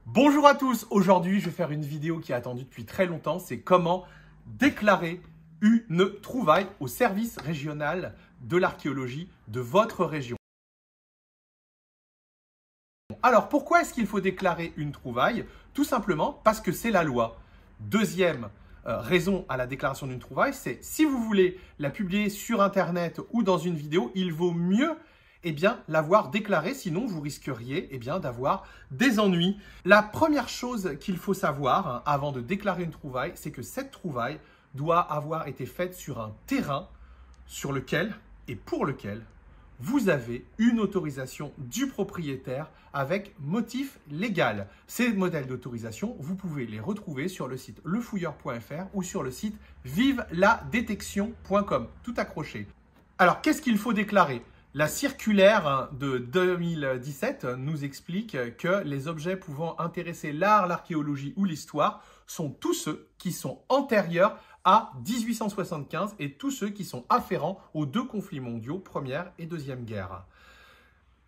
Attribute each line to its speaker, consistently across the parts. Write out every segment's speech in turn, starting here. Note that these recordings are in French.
Speaker 1: Bonjour à tous, aujourd'hui je vais faire une vidéo qui est attendue depuis très longtemps, c'est comment déclarer une trouvaille au service régional de l'archéologie de votre région. Alors pourquoi est-ce qu'il faut déclarer une trouvaille? Tout simplement parce que c'est la loi. Deuxième raison à la déclaration d'une trouvaille, c'est si vous voulez la publier sur internet ou dans une vidéo, il vaut mieux l'avoir déclaré, sinon vous risqueriez d'avoir des ennuis. La première chose qu'il faut savoir avant de déclarer une trouvaille, c'est que cette trouvaille doit avoir été faite sur un terrain sur lequel et pour lequel vous avez une autorisation du propriétaire avec motif légal. Ces modèles d'autorisation, vous pouvez les retrouver sur le site lefouilleur.fr ou sur le site viveladétection.com, tout accroché. Alors, qu'est-ce qu'il faut déclarer ? La circulaire de 2017 nous explique que les objets pouvant intéresser l'art, l'archéologie ou l'histoire sont tous ceux qui sont antérieurs à 1875 et tous ceux qui sont afférents aux deux conflits mondiaux, Première et Deuxième Guerre.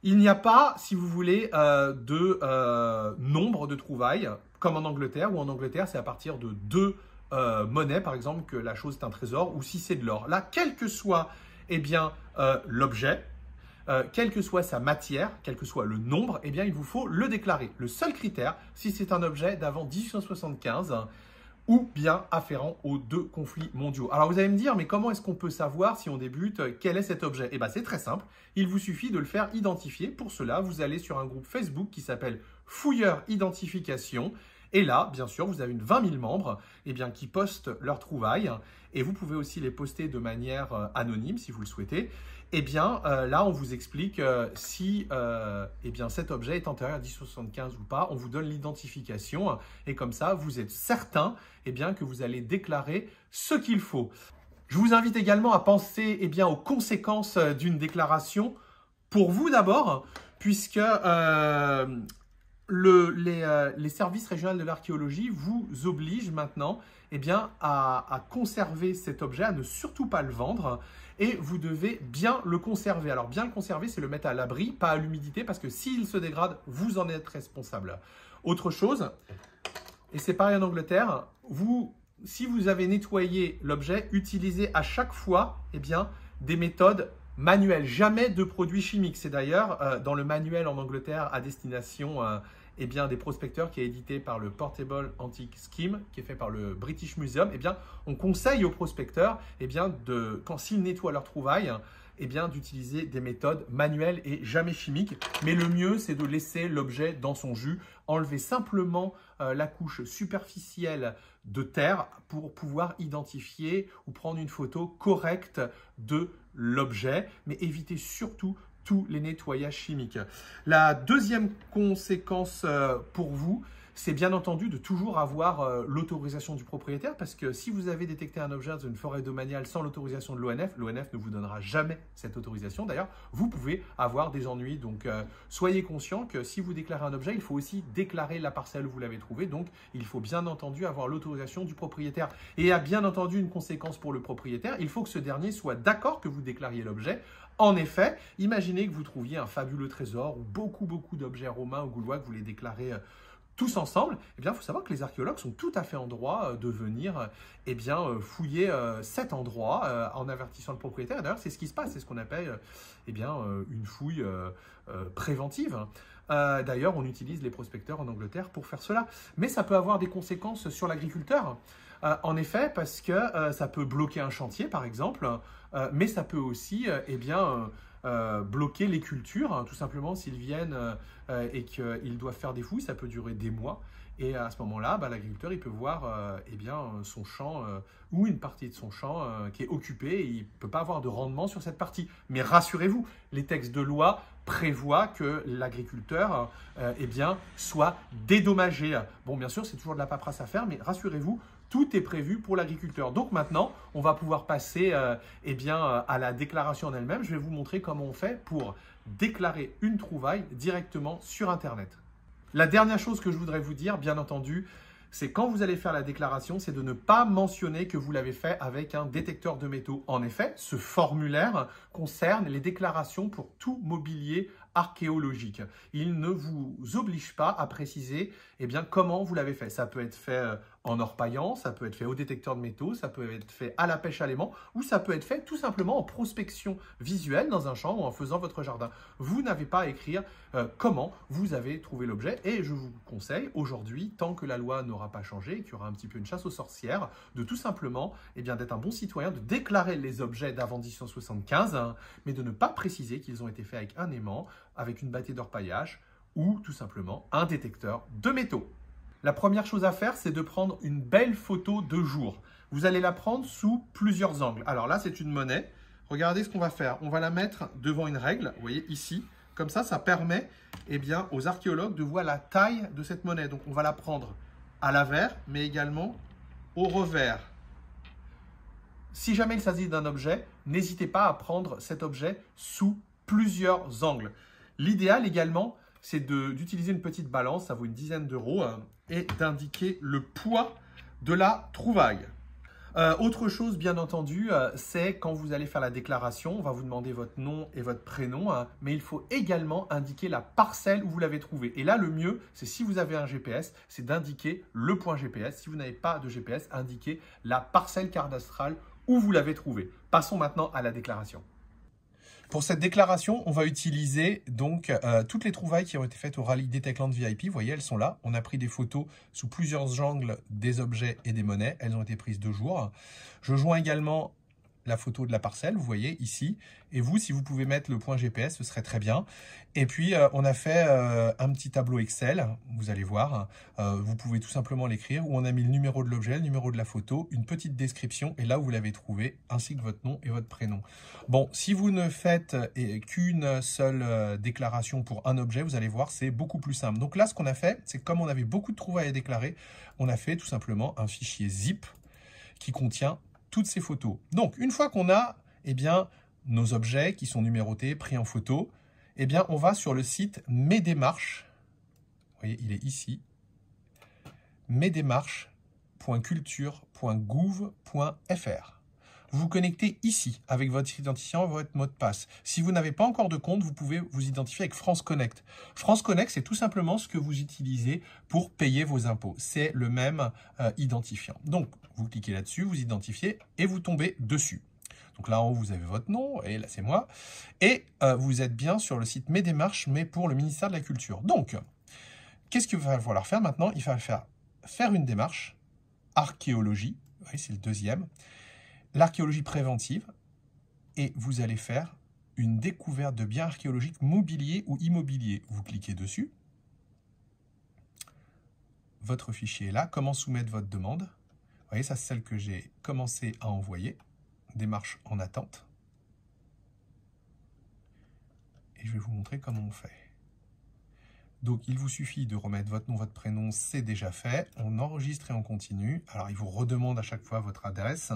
Speaker 1: Il n'y a pas, si vous voulez, de nombre de trouvailles, comme en Angleterre, où en Angleterre, c'est à partir de deux monnaies, par exemple, que la chose est un trésor, ou si c'est de l'or. Là, quel que soit l'objet, quelle que soit sa matière, quel que soit le nombre, il vous faut le déclarer. Le seul critère, si c'est un objet d'avant 1875 ou bien afférent aux deux conflits mondiaux. Alors vous allez me dire, mais comment est-ce qu'on peut savoir si on débute, quel est cet objet? C'est très simple, il vous suffit de le faire identifier. Pour cela, vous allez sur un groupe Facebook qui s'appelle Fouilleur Identification. Et là, bien sûr, vous avez 20 000 membres qui postent leurs trouvailles et vous pouvez aussi les poster de manière anonyme si vous le souhaitez. Là, on vous explique si cet objet est antérieur à 1075 ou pas. On vous donne l'identification et comme ça, vous êtes certain que vous allez déclarer ce qu'il faut. Je vous invite également à penser aux conséquences d'une déclaration pour vous d'abord, puisque les services régionaux de l'archéologie vous obligent maintenant à conserver cet objet, à ne surtout pas le vendre et vous devez bien le conserver. Alors bien le conserver, c'est le mettre à l'abri, pas à l'humidité parce que s'il se dégrade, vous en êtes responsable. Autre chose, et c'est pareil en Angleterre, si vous avez nettoyé l'objet, utilisez à chaque fois des méthodes manuelles, jamais de produits chimiques. C'est d'ailleurs dans le manuel en Angleterre à destination des prospecteurs qui est édité par le Portable Antique Scheme, qui est fait par le British Museum, on conseille aux prospecteurs quand s'ils nettoient leur trouvaille, d'utiliser des méthodes manuelles et jamais chimiques. Mais le mieux, c'est de laisser l'objet dans son jus, enlever simplement la couche superficielle de terre pour pouvoir identifier ou prendre une photo correcte de l'objet, mais éviter surtout tous les nettoyages chimiques. La deuxième conséquence pour vous, c'est bien entendu de toujours avoir l'autorisation du propriétaire parce que si vous avez détecté un objet dans une forêt domaniale sans l'autorisation de l'ONF, l'ONF ne vous donnera jamais cette autorisation. D'ailleurs, vous pouvez avoir des ennuis. Donc, soyez conscient que si vous déclarez un objet, il faut aussi déclarer la parcelle où vous l'avez trouvé. Donc, il faut bien entendu avoir l'autorisation du propriétaire. Et il y a bien entendu une conséquence pour le propriétaire. Il faut que ce dernier soit d'accord que vous déclariez l'objet. En effet, imaginez que vous trouviez un fabuleux trésor ou beaucoup d'objets romains ou gaulois que vous les déclarez tous ensemble. Il faut savoir que les archéologues sont tout à fait en droit de venir fouiller cet endroit en avertissant le propriétaire. D'ailleurs, c'est ce qui se passe, c'est ce qu'on appelle une fouille préventive. D'ailleurs, on utilise les prospecteurs en Angleterre pour faire cela. Mais ça peut avoir des conséquences sur l'agriculteur. En effet, parce que ça peut bloquer un chantier, par exemple, mais ça peut aussi bloquer les cultures, tout simplement s'ils viennent et qu'ils doivent faire des fouilles, ça peut durer des mois. Et à ce moment-là, l'agriculteur il peut voir son champ ou une partie de son champ qui est occupée et il ne peut pas avoir de rendement sur cette partie. Mais rassurez-vous, les textes de loi prévoient que l'agriculteur soit dédommagé. Bon, bien sûr, c'est toujours de la paperasse à faire, mais rassurez-vous, tout est prévu pour l'agriculteur. Donc maintenant, on va pouvoir passer à la déclaration en elle-même. Je vais vous montrer comment on fait pour déclarer une trouvaille directement sur Internet. La dernière chose que je voudrais vous dire, bien entendu, c'est quand vous allez faire la déclaration, c'est de ne pas mentionner que vous l'avez fait avec un détecteur de métaux. En effet, ce formulaire concerne les déclarations pour tout mobilier archéologique. Il ne vous oblige pas à préciser comment vous l'avez fait. Ça peut être fait en orpaillant, ça peut être fait au détecteur de métaux, ça peut être fait à la pêche à l'aimant ou ça peut être fait tout simplement en prospection visuelle dans un champ ou en faisant votre jardin. Vous n'avez pas à écrire comment vous avez trouvé l'objet et je vous conseille aujourd'hui, tant que la loi n'aura pas changé et qu'il y aura un petit peu une chasse aux sorcières, de tout simplement d'être un bon citoyen, de déclarer les objets d'avant 1875, mais de ne pas préciser qu'ils ont été faits avec un aimant, avec une bâtée d'orpaillage ou tout simplement un détecteur de métaux. La première chose à faire, c'est de prendre une belle photo de jour. Vous allez la prendre sous plusieurs angles. Alors là, c'est une monnaie. Regardez ce qu'on va faire. On va la mettre devant une règle, vous voyez ici. Comme ça permet aux archéologues de voir la taille de cette monnaie. Donc on va la prendre à l'avers, mais également au revers. Si jamais il s'agit d'un objet, n'hésitez pas à prendre cet objet sous plusieurs angles. L'idéal également, c'est d'utiliser une petite balance, ça vaut une dizaine d'euros, et d'indiquer le poids de la trouvaille. Autre chose, bien entendu, c'est quand vous allez faire la déclaration, on va vous demander votre nom et votre prénom, mais il faut également indiquer la parcelle où vous l'avez trouvé. Et là, le mieux, c'est si vous avez un GPS, c'est d'indiquer le point GPS. Si vous n'avez pas de GPS, indiquez la parcelle cadastrale où vous l'avez trouvé. Passons maintenant à la déclaration. Pour cette déclaration, on va utiliser donc toutes les trouvailles qui ont été faites au rallye Detectland VIP. Vous voyez, elles sont là. On a pris des photos sous plusieurs angles des objets et des monnaies. Elles ont été prises 2 jours. Je joins également la photo de la parcelle, vous voyez ici. Et vous, si vous pouvez mettre le point GPS, ce serait très bien. Et puis, on a fait un petit tableau Excel, vous allez voir. Vous pouvez tout simplement l'écrire, où on a mis le numéro de l'objet, le numéro de la photo, une petite description, et là où vous l'avez trouvé, ainsi que votre nom et votre prénom. Bon, si vous ne faites qu'une seule déclaration pour un objet, vous allez voir, c'est beaucoup plus simple. Donc là, ce qu'on a fait, c'est que comme on avait beaucoup de trouvailles à déclarer, on a fait tout simplement un fichier zip qui contient toutes ces photos. Donc, une fois qu'on a nos objets qui sont numérotés, pris en photo, on va sur le site Mes Démarches. Vous voyez, il est ici. mesdémarches.culture.gouv.fr. Vous vous connectez ici avec votre identifiant et votre mot de passe. Si vous n'avez pas encore de compte, vous pouvez vous identifier avec France Connect. France Connect, c'est tout simplement ce que vous utilisez pour payer vos impôts. C'est le même identifiant. Donc, vous cliquez là-dessus, vous identifiez et vous tombez dessus. Donc là en haut, vous avez votre nom, et là c'est moi. Et vous êtes bien sur le site Mes Démarches, mais pour le ministère de la Culture. Donc, qu'est-ce qu'il va falloir faire maintenant? Il va faire une démarche, archéologie, vous voyez, c'est le deuxième, l'archéologie préventive, et vous allez faire une découverte de biens archéologiques mobiliers ou immobiliers. Vous cliquez dessus. Votre fichier est là. Comment soumettre votre demande? Vous voyez, ça c'est celle que j'ai commencé à envoyer. Démarche en attente. Et je vais vous montrer comment on fait. Donc, il vous suffit de remettre votre nom, votre prénom, c'est déjà fait. On enregistre et on continue. Alors, il vous redemande à chaque fois votre adresse.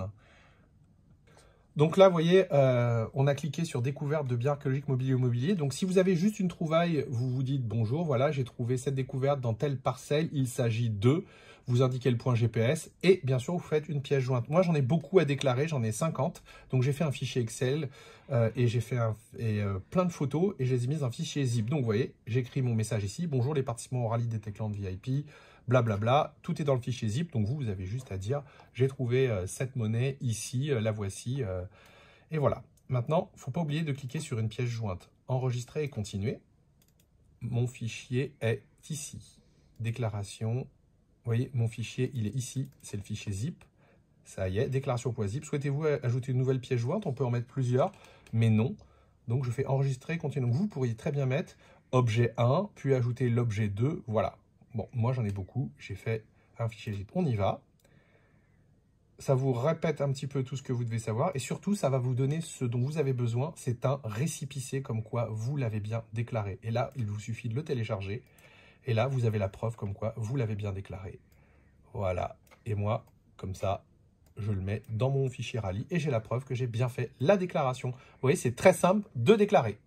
Speaker 1: Donc là, vous voyez, on a cliqué sur découverte de biens archéologiques mobiliers ou immobiliers. Donc, si vous avez juste une trouvaille, vous vous dites bonjour, voilà, j'ai trouvé cette découverte dans telle parcelle, il s'agit de, vous indiquez le point GPS et bien sûr, vous faites une pièce jointe. Moi, j'en ai beaucoup à déclarer, j'en ai 50. Donc, j'ai fait un fichier Excel et j'ai fait plein de photos et je les ai mises dans un fichier zip. Donc, vous voyez, j'écris mon message ici. Bonjour les participants au rallye Detectland VIP. Blablabla, tout est dans le fichier zip, donc vous avez juste à dire j'ai trouvé cette monnaie ici, la voici, et voilà. Maintenant, il ne faut pas oublier de cliquer sur une pièce jointe, enregistrer et continuer. Mon fichier est ici, déclaration, vous voyez, mon fichier il est ici, c'est le fichier zip, ça y est, déclaration.zip. Souhaitez-vous ajouter une nouvelle pièce jointe? On peut en mettre plusieurs, mais non. Donc je fais enregistrer et continuer. Donc vous pourriez très bien mettre objet 1, puis ajouter l'objet 2, voilà. Bon, moi j'en ai beaucoup, j'ai fait un fichier zip. On y va. Ça vous répète un petit peu tout ce que vous devez savoir et surtout, ça va vous donner ce dont vous avez besoin. C'est un récépissé comme quoi vous l'avez bien déclaré. Et là, il vous suffit de le télécharger. Et là, vous avez la preuve comme quoi vous l'avez bien déclaré. Voilà. Et moi, comme ça, je le mets dans mon fichier rallye et j'ai la preuve que j'ai bien fait la déclaration. Vous voyez, c'est très simple de déclarer.